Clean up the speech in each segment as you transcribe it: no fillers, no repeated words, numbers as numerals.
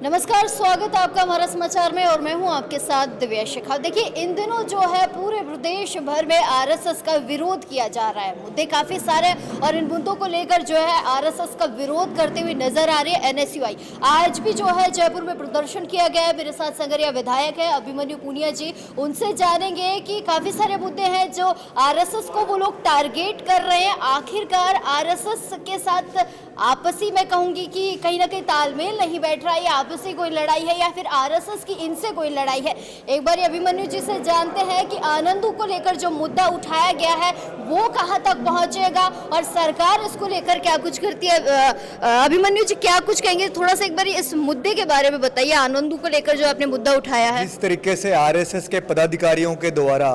नमस्कार, स्वागत है आपका हमारा समाचार में और मैं हूं आपके साथ दिव्या शिखा। देखिए, इन दिनों जो है पूरे प्रदेश भर में आरएसएस का विरोध किया जा रहा है। मुद्दे काफी सारे और इन मुद्दों को लेकर जो है आरएसएस का विरोध करते हुए नजर आ रही है एनएसयूआई। आज भी जो है जयपुर में प्रदर्शन किया गया है। मेरे साथ संगरिया विधायक है अभिमन्यु पुनिया जी, उनसे जानेंगे कि काफी सारे मुद्दे हैं जो आरएसएस को वो लोग टारगेट कर रहे हैं। आखिरकार आरएसएस के साथ आपसी मैं कहूंगी कि कहीं ना कहीं तालमेल नहीं बैठ रहा है, आपसी कोई लड़ाई है या फिर आरएसएस की इनसे कोई लड़ाई है। एक बार अभिमन्यु जी से जानते हैं कि आनंदू को लेकर जो मुद्दा उठाया गया है वो कहां तक पहुंचेगा और सरकार इसको लेकर क्या कुछ करती है। अभिमन्यु जी क्या कुछ कहेंगे, थोड़ा सा एक बार इस मुद्दे के बारे में बताइए, आनंदू को लेकर जो आपने मुद्दा उठाया है। जिस तरीके से आरएसएस के पदाधिकारियों के द्वारा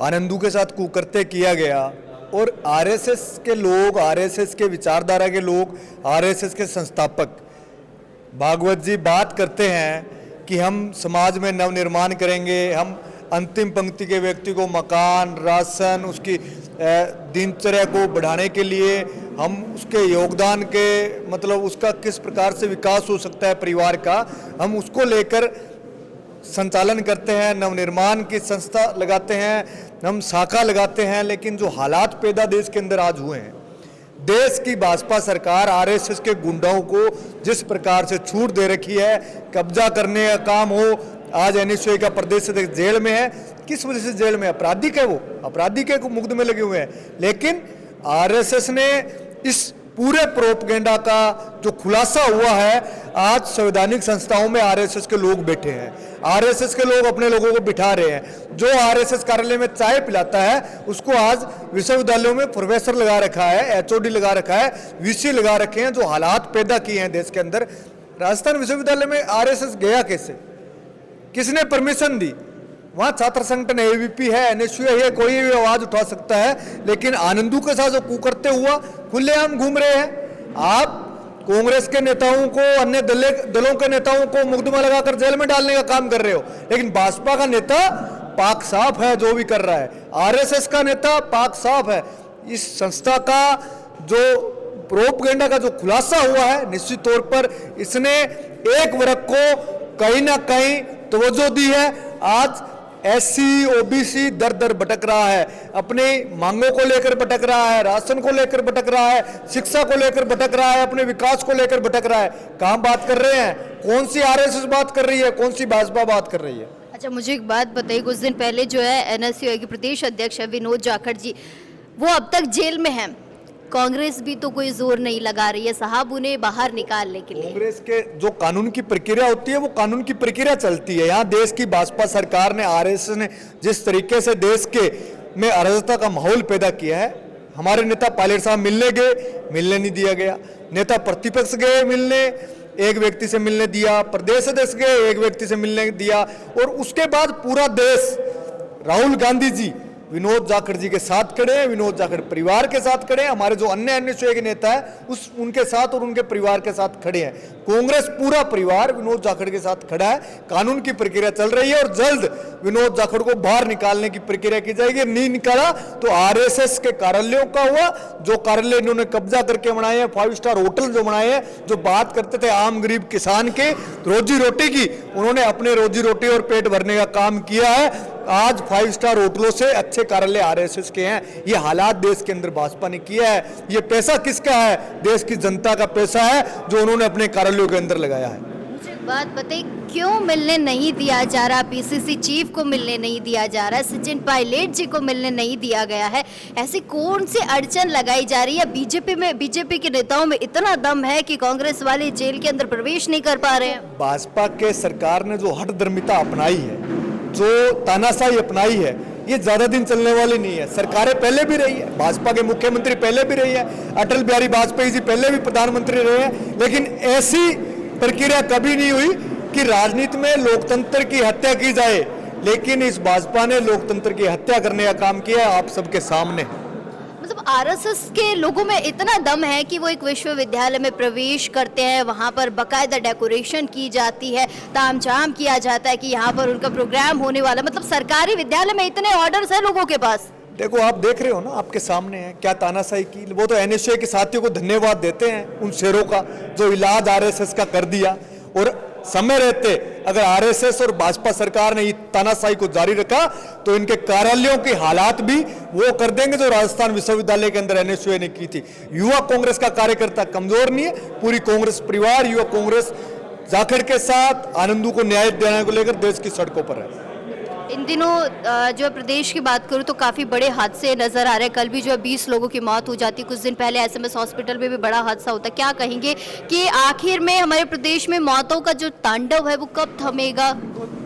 आनंदू के साथ कुकृत्य किया गया और आरएसएस के लोग, आरएसएस के विचारधारा के लोग, आरएसएस के संस्थापक भागवत जी बात करते हैं कि हम समाज में नवनिर्माण करेंगे, हम अंतिम पंक्ति के व्यक्ति को मकान, राशन, उसकी दिनचर्या को बढ़ाने के लिए हम उसके योगदान के मतलब उसका किस प्रकार से विकास हो सकता है परिवार का, हम उसको लेकर संचालन करते हैं, नवनिर्माण की संस्था लगाते हैं, हम शाखा लगाते हैं। लेकिन जो हालात पैदा देश के अंदर आज हुए हैं, देश की भाजपा सरकार आरएसएस के गुंडाओं को जिस प्रकार से छूट दे रखी है, कब्जा करने का काम हो, आज एनएसयूआई का प्रदेश अध्यक्ष जेल में है। किस वजह से जेल में? आपराधिक है, वो आपराधिक है, मुकदमे लगे हुए हैं। लेकिन आरएसएस ने इस पूरे प्रोपगेंडा का जो खुलासा हुआ है, आज संवैधानिक संस्थाओं में आरएसएस के लोग बैठे हैं, आरएसएस के लोग अपने लोगों को बिठा रहे हैं। जो आरएसएस कार्यालय में चाय पिलाता है उसको आज विश्वविद्यालयों में प्रोफेसर लगा रखा है, एचओडी लगा रखा है, वीसी लगा रखे हैं। जो हालात पैदा किए हैं देश के अंदर, राजस्थान विश्वविद्यालय में आरएसएस गया कैसे, किसने परमिशन दी? वहाँ छात्र संगठन एबीपी है, एनएसयूआई है, कोई भी आवाज उठा सकता है। लेकिन आनंदू के साथ जो कुकर्ते हुआ, खुलेआम घूम रहे हैं। आप कांग्रेस के नेताओं को, अन्य दलों के नेताओं को मुकदमा लगाकर जेल में डालने का काम कर रहे हो, लेकिन भाजपा का नेता पाक साफ है जो भी कर रहा है, आरएसएस का नेता पाक साफ है। इस संस्था का जो प्रोपगेंडा का जो खुलासा हुआ है, निश्चित तौर पर इसने एक वर्ग को कहीं ना कहीं तवज्जो दी है। आज एससी ओबीसी दर दर भटक रहा है, अपनी मांगों को लेकर भटक रहा है, राशन को लेकर भटक रहा है, शिक्षा को लेकर भटक रहा है, अपने विकास को लेकर भटक रहा है। कहां बात कर रहे हैं? कौन सी आरएसएस बात कर रही है, कौन सी भाजपा बात कर रही है? अच्छा, मुझे एक बात बताइए, कुछ दिन पहले जो है एनएसयूआई के प्रदेश अध्यक्ष है विनोद जाखड़ जी, वो अब तक जेल में हैं। कांग्रेस भी तो कोई जोर नहीं लगा रही है साहब उन्हें बाहर निकालने के लिए। कांग्रेस के जो कानून की प्रक्रिया होती है वो कानून की प्रक्रिया चलती है। यहाँ देश की भाजपा सरकार ने, आरएसएस ने जिस तरीके से देश के में अराजकता का माहौल पैदा किया है, हमारे नेता पायलट साहब मिलने गए, मिलने नहीं दिया गया। नेता प्रतिपक्ष गए मिलने, एक व्यक्ति से मिलने दिया, प्रदेश अध्यक्ष गए, एक व्यक्ति से मिलने दिया। और उसके बाद पूरा देश राहुल गांधी जी विनोद जाखड़ जी के साथ खड़े हैं, विनोद जाखड़ परिवार के साथ खड़े हैं, हमारे जो अन्य एनएसयूआई के नेता है उनके साथ और उनके परिवार के साथ खड़े हैं। कांग्रेस पूरा परिवार विनोद जाखड़ के साथ खड़ा है। कानून की प्रक्रिया चल रही है और जल्द विनोद जाखड़ को बाहर निकालने की प्रक्रिया की जाएगी। नहीं निकाला तो आरएसएस के कार्यालयों का हुआ, जो कार्यालय इन्होंने कब्जा करके बनाए हैं, 5 स्टार होटल जो बनाए हैं, जो बात करते थे आम गरीब किसान के रोजी रोटी की, उन्होंने अपने रोजी रोटी और पेट भरने का काम किया है। आज 5 स्टार होटलों से अच्छे कार्यालय आरएसएस के हैं। ये हालात देश के अंदर भाजपा ने किया है। ये पैसा किसका है? देश की जनता का पैसा है जो उन्होंने अपने कार्यालयों के अंदर लगाया है। मुझे एक बात बताइए, क्यों मिलने नहीं दिया जा रहा? पीसीसी चीफ को मिलने नहीं दिया जा रहा है, सचिन पायलट जी को मिलने नहीं दिया गया है। ऐसी कौन सी अड़चन लगाई जा रही है? बीजेपी के नेताओं में इतना दम है कि कांग्रेस वाले जेल के अंदर प्रवेश नहीं कर पा रहे हैं। भाजपा के सरकार ने जो हठधर्मिता अपनाई है, जो तानाशाही अपनाई है, ये ज्यादा दिन चलने वाली नहीं है। सरकारें पहले भी रही है, भाजपा के मुख्यमंत्री पहले भी रही है, अटल बिहारी वाजपेयी जी पहले भी प्रधानमंत्री रहे हैं, लेकिन ऐसी प्रक्रिया कभी नहीं हुई कि राजनीति में लोकतंत्र की हत्या की जाए। लेकिन इस भाजपा ने लोकतंत्र की हत्या करने का काम किया है, आप सबके सामने। मतलब आरएसएस के लोगों में इतना दम है कि वो एक विश्वविद्यालय में प्रवेश करते हैं, वहां पर बकायदा डेकोरेशन की जाती है, तामझाम किया जाता है कि यहाँ पर उनका प्रोग्राम होने वाला। मतलब सरकारी विद्यालय में इतने ऑर्डर्स हैं लोगों के पास। देखो, आप देख रहे हो ना, आपके सामने है क्या तानाशाही की। वो तो एनएसयूआई के साथियों को धन्यवाद देते हैं उन शेरों का जो इलाज आरएसएस का कर दिया। और समय रहते अगर आरएसएस और भाजपा सरकार ने तानाशाही को जारी रखा तो इनके कार्यालयों की हालात भी वो कर देंगे जो राजस्थान विश्वविद्यालय के अंदर एनएसयूआई ने की थी। युवा कांग्रेस का कार्यकर्ता कमजोर नहीं है, पूरी कांग्रेस परिवार युवा कांग्रेस जाखड़ के साथ आनंदू को न्याय देने को लेकर देश की सड़कों पर है। इन दिनों जो प्रदेश की बात करूं तो काफ़ी बड़े हादसे नज़र आ रहे हैं। कल भी जो है 20 लोगों की मौत हो जाती, कुछ दिन पहले एसएमएस हॉस्पिटल में भी बड़ा हादसा होता। क्या कहेंगे कि आखिर में हमारे प्रदेश में मौतों का जो तांडव है वो कब थमेगा?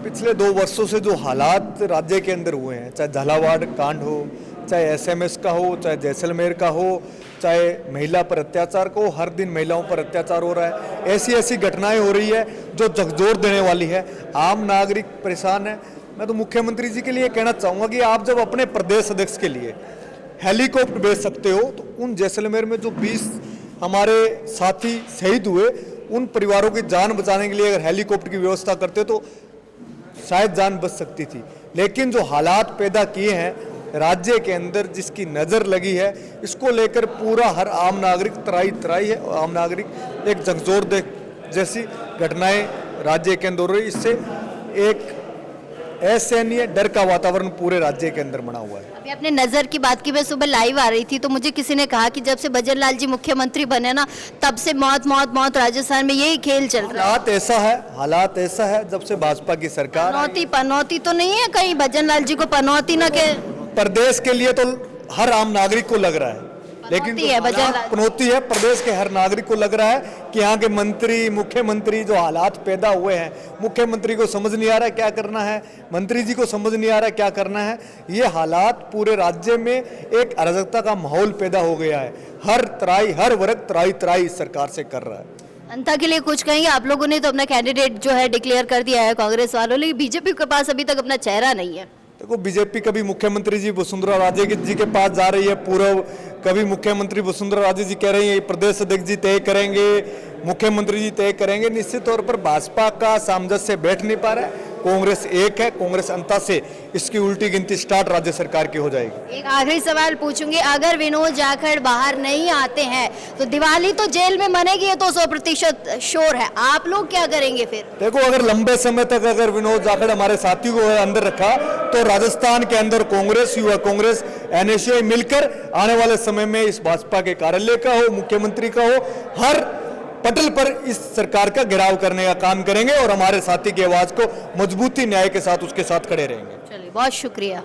पिछले 2 वर्षों से जो हालात राज्य के अंदर हुए हैं, चाहे झालावाड़ कांड हो, चाहे एसएमएस का हो, चाहे जैसलमेर का हो, चाहे महिला पर अत्याचार को, हर दिन महिलाओं पर अत्याचार हो रहा है। ऐसी ऐसी घटनाएं हो रही है जो झकझोर देने वाली है। आम नागरिक परेशान है। मैं तो मुख्यमंत्री जी के लिए कहना चाहूँगा कि आप जब अपने प्रदेश अध्यक्ष के लिए हेलीकॉप्टर भेज सकते हो तो उन जैसलमेर में जो 20 हमारे साथी शहीद हुए उन परिवारों की जान बचाने के लिए अगर हेलीकॉप्टर की व्यवस्था करते तो शायद जान बच सकती थी। लेकिन जो हालात पैदा किए हैं राज्य के अंदर, जिसकी नज़र लगी है, इसको लेकर पूरा हर आम नागरिक त्राही त्राही है। आम नागरिक एक झकझोर जैसी घटनाएं राज्य के अंदर हो रही, इससे एक असहनीय डर का वातावरण पूरे राज्य के अंदर बना हुआ है। अभी आपने नज़र की बात की, मैं सुबह लाइव आ रही थी तो मुझे किसी ने कहा कि जब से भजन लाल जी मुख्यमंत्री बने ना तब से मौत मौत मौत राजस्थान में यही खेल चल रहा है। हालात ऐसा है जब से भाजपा की सरकार पनौती तो नहीं है कहीं भजन लाल जी को पनौती ना के? प्रदेश के लिए तो हर आम नागरिक को लग रहा है, लेकिन पनौती है प्रदेश के हर नागरिक को लग रहा है कि यहाँ के मंत्री मुख्यमंत्री जो हालात पैदा हुए हैं, मुख्यमंत्री को समझ नहीं आ रहा है क्या करना है, मंत्री जी को समझ नहीं आ रहा है क्या करना है। ये हालात पूरे राज्य में एक अराजकता का माहौल पैदा हो गया है। हर वर्ग त्राही त्राही इस सरकार से कर रहा है। जनता के लिए कुछ कहेंगे? आप लोगों ने तो अपना कैंडिडेट जो है डिक्लेयर कर दिया है कांग्रेस वालों ने, बीजेपी के पास अभी तक अपना चेहरा नहीं है। देखो, बीजेपी कभी मुख्यमंत्री जी वसुंधरा राजे जी के पास जा रही है पूर्व, कभी मुख्यमंत्री वसुंधरा राजे जी कह रही है प्रदेश अध्यक्ष जी तय करेंगे, मुख्यमंत्री जी तय करेंगे। निश्चित तौर पर भाजपा का सामंजस्य बैठ नहीं पा रहा है। कांग्रेस एक है, कांग्रेस अंता से इसकी उल्टी गिनती स्टार्ट राज्य सरकार की हो जाएगी। एक आखिरी सवाल पूछूंगी, अगर विनोद जाखड़ बाहर नहीं आते हैं तो दिवाली तो जेल में मनेगी, ये तो 100% श्योर है। आप लोग क्या करेंगे फिर? देखो, अगर लंबे समय तक अगर विनोद जाखड़ हमारे साथियों को अंदर रखा तो राजस्थान के अंदर कांग्रेस, युवा कांग्रेस, एनएसयूआई मिलकर आने वाले समय में इस भाजपा के कार्यालय का हो, मुख्यमंत्री का हो, हर पटल पर इस सरकार का घेराव करने का काम करेंगे और हमारे साथी की आवाज को मजबूती न्याय के साथ उसके साथ खड़े रहेंगे। चलिए, बहुत शुक्रिया।